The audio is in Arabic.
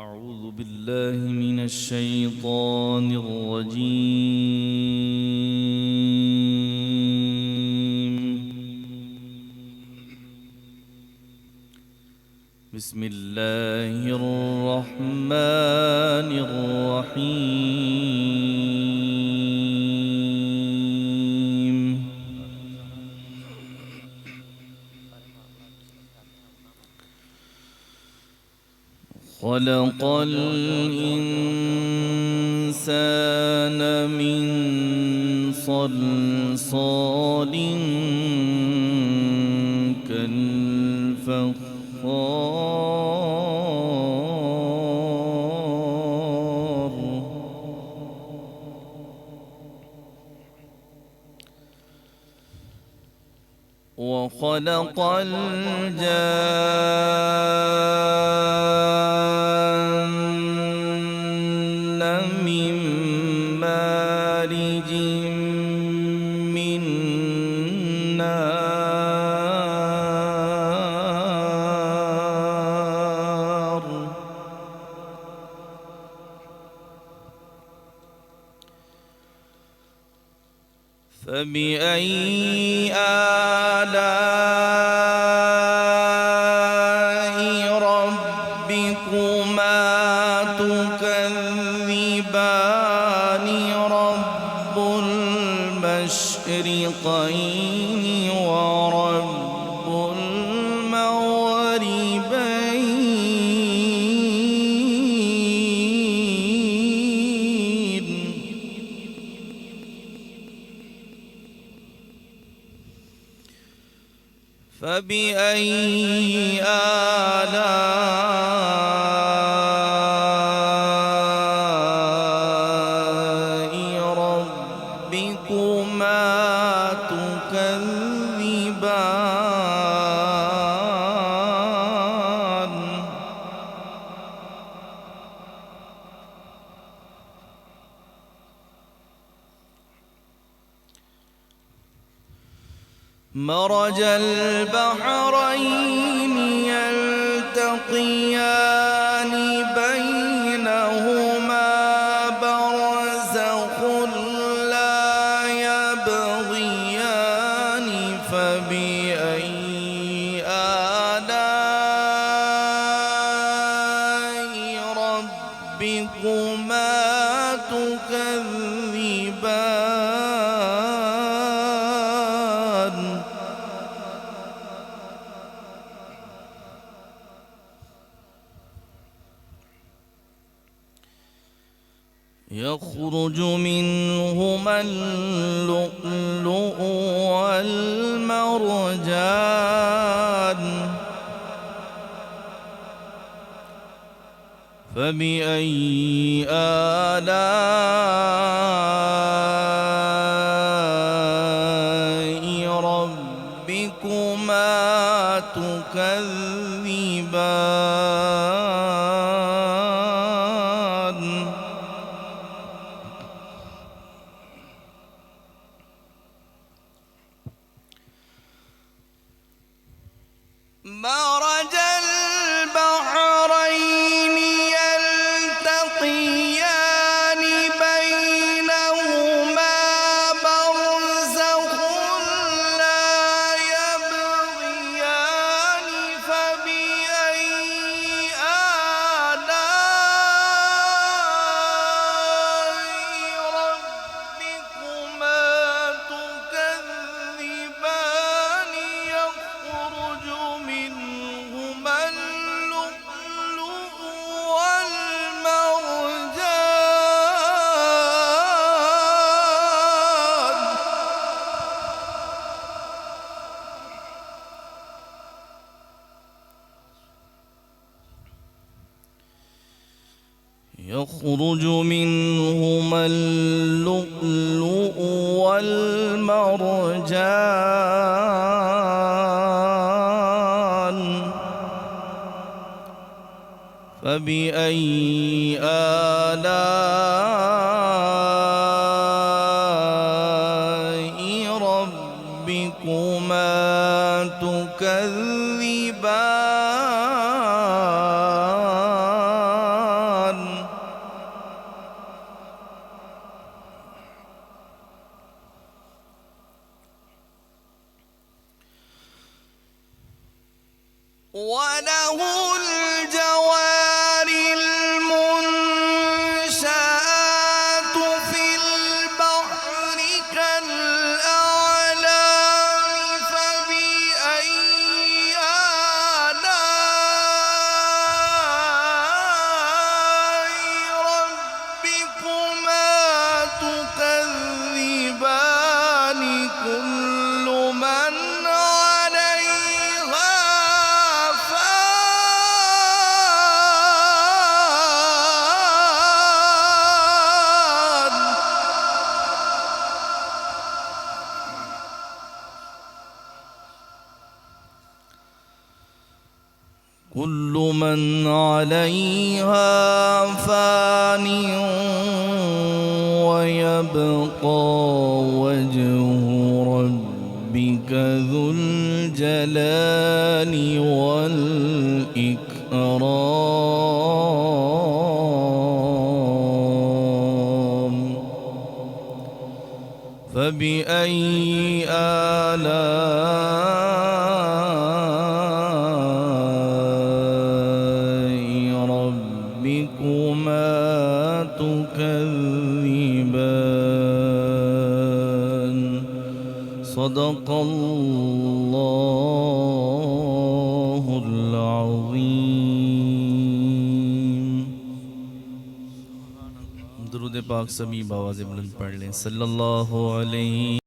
أعوذ بالله من الشيطان الرجيم. بسم الله الرحمن الرحيم. خلق الإنسان من صلصال كالفخار وخلق الجان من مارج من نار فبأي آلاء ربكما تكذبان رب المشرقين ورب المغربين فبأي آلاء ربكما تكذبان مرج البحرين يلتقيان بينهما برزخ لا يبغيان فبأي آلاء ربكما تكذبان يخرج منهما اللؤلؤ والمرجان فبأي آلاء ربكما تكذبان مرج البحرين يلتقيان بينهما برزخ لا يبغيان فبأي آلاء ربكما تكذبان يخرج منهما اللؤلؤ والمرجان يخرج منهما اللؤلؤ والمرجان فبأي آلاء ربكما تكذبان من عليها فان ويبقى وجه ربك ذو الجلال والإكرام فبأي آلاء ربكما تكذبان صدق الله العظيم درود پاک سبھی باواز بلند پڑھ لیں صلی اللہ علیہ